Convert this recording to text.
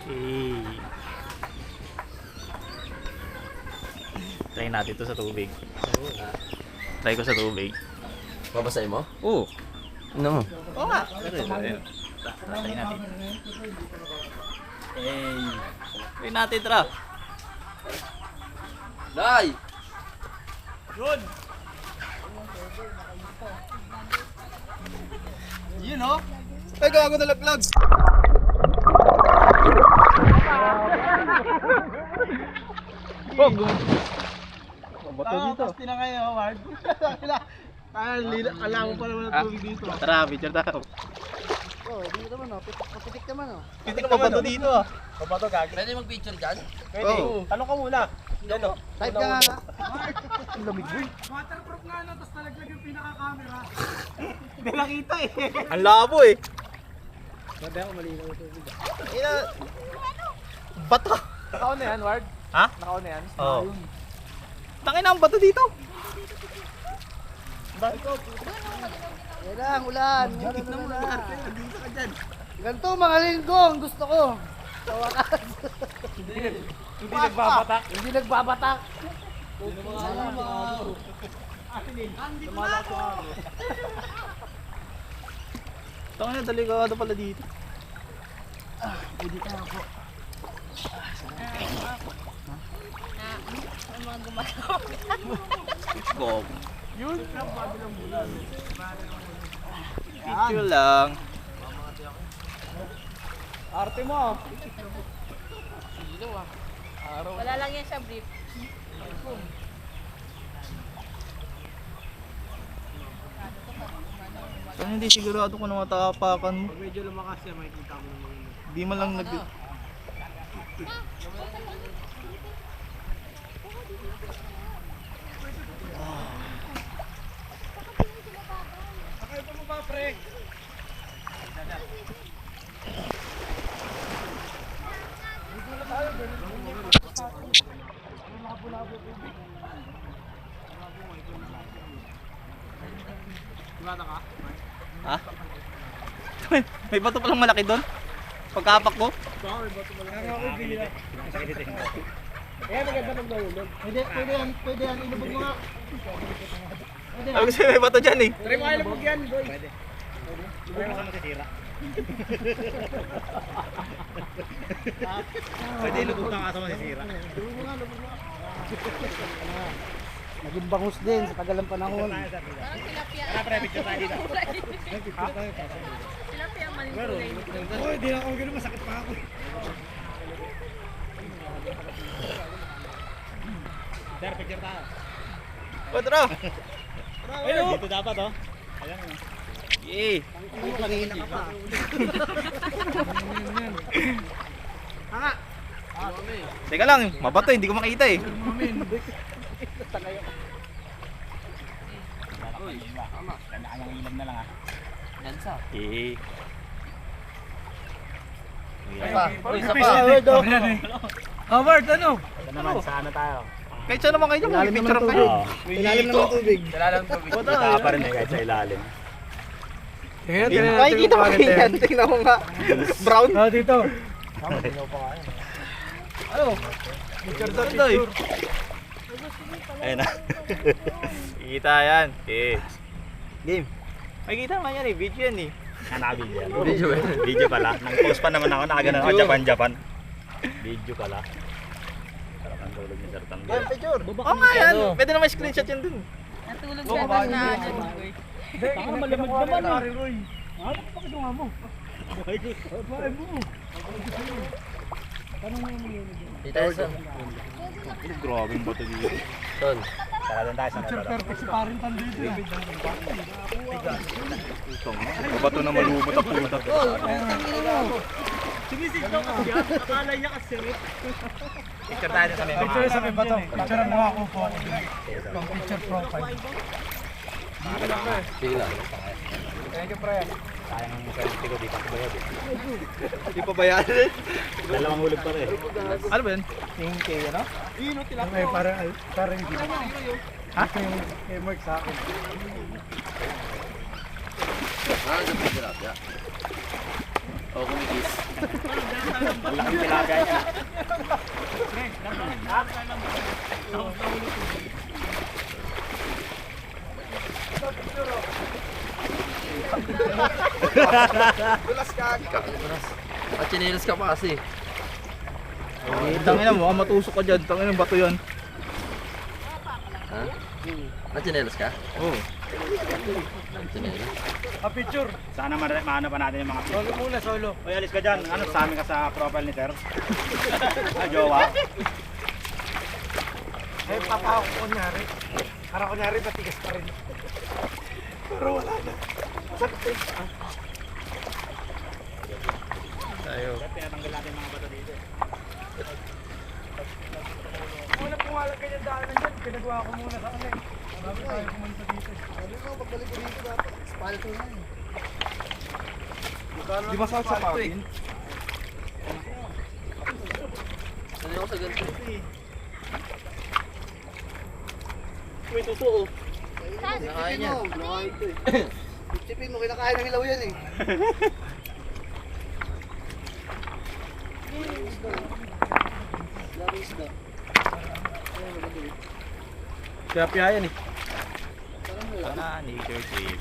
Okay. Try natin to sa tubig. Try ko sa tubig. Babasahin mo? Oo. Ano mo? Oo nga. Try natin. Hey. Try natin, tara. Day! Yun. Yun oh. Ay, gago nalaglag! Bog. Bato dito. Tapos na kayo, Howard. Alam mo pa naman ang tubig dito. Tara, picture tayo. Oh, dito naman oh. Papitik naman oh. Pwede ka mabato dito ah. Papato gagi. Pwede mag-picture dyan? Pwede. Oh. Tanong ka muna. Yan oh. Type ka nga. Ang lamig boy. Waterproof nga no, tapos nalaglag yung pinaka-camera. Hindi nakita eh. Ang labo eh. Sabi ako malinaw ito. Ina. Bato. Naka-on na yan, Ward? Ha? Naka-on na yan? Oo. Tangin ang bato dito. Yan lang, ulan. Dikit na muna. Dito ka dyan. Ganito mga linggo, ang gusto ko. Sa wakas. Hindi nagbabatak. Hindi nagbabatak. Tangin na delikado pala dito. Ang mga gumagawa. Go. Picture lang. Arte mo. Wala lang yan sa brief. Kaya hindi sigurado kung matapakan mo. Pag medyo lumakas yan, makikita mo naman. Di man lang nag... Sakay pa mo ba, pre? Ha? May bato palang malaki doon. Pagkapak ko. Eh, maganda magdahulog. Pwede yan, ilubog mo nga. Ay, kasi may bato dyan eh. Try mo ilubog yan, boy. Pwede ilubog na kaso masisira. Naging bangus din sa tagal ng panahon. Parang tilapia. Tilapia man yung kulay. Oy, di ako gano'n, masakit pa ako. O, tara. Ayun, Dito dapat oh. Yay. kanina ka pa. Teka lang, mabato hindi ko makita eh. Eh. Isa pa, Howard oh. Howard, ano? Kahit saan naman kayo, may picture up kayo. Ilalim naman tubig. Bata pa rin eh, kahit sa ilalim. Tingnan Makikita mo kayo yan, tingnan mo nga. Brown. Ah, dito. Ano? Picture daw, Ito eh. picture. Ayun na. Kikita yan. Okay. Game. Makikita naman yan eh, video yan eh. Video yan. Video eh. Video pala. Nang post pa naman ako, nakaganon ako Japan. Video pala. Sarap ang tulog ni Sir Tanggol. Yan, picture. Oo nga yan. Pwede naman screenshot yan dun. Natulog sa atin na ano. Tanga malamig naman ah. Ano pa kinuha mo? Dito sa... Grabe yung bato dito. Son. Tara doon tayo sa Picture perfect si parin tan dito eh. bato na malubot ang puta. Sinisid daw kasi yan. Akala niya kasi. Picture tayo sa may Picture sa may bato. Picture mo ako po. Pang picture profile. Sige lang. Thank you, pre. Sayang ang selfie ko, di pa bayad eh. Di pa bayad eh. Dalawang hulog pa rin. Ano ba yun? Yung kay ano? May parang hindi. Ha? Kay Mark sa akin. Ah, sa picture up, yeah. Oh, kumikis. Ang laking tilapia niya. Dulas ka. At chinelas ka pa kasi. Tangina mo, matusok ka dyan. Tangina bato yan. Ha? At chinelas ka? Oo. Chinelas. Sana maano pa natin yung mga solo muna, solo. Uy, alis ka dyan. Ano, sa amin ka sa profile ni Sir? Ah, jowa? Ay, papahok ko kunyari. Para kunyari, matigas pa rin. Pero wala na. Sakit. Tayo. Tinatanggal natin yung mga bato dito. Muna pumalag ka yung daanan dyan. Pinagawa ko muna sa ano eh. Marami tayo pumunta dito. Sabi ko, pagbalik ko dito dapat. Spalto na eh. Di ba sa patin? Sanay ako sa ganito. Uy, totoo. Nakain niya. Nakain ito eh. Chipin mo, kinakain ng ilaw yan eh. Tilapia yan eh. Sana, nature trip.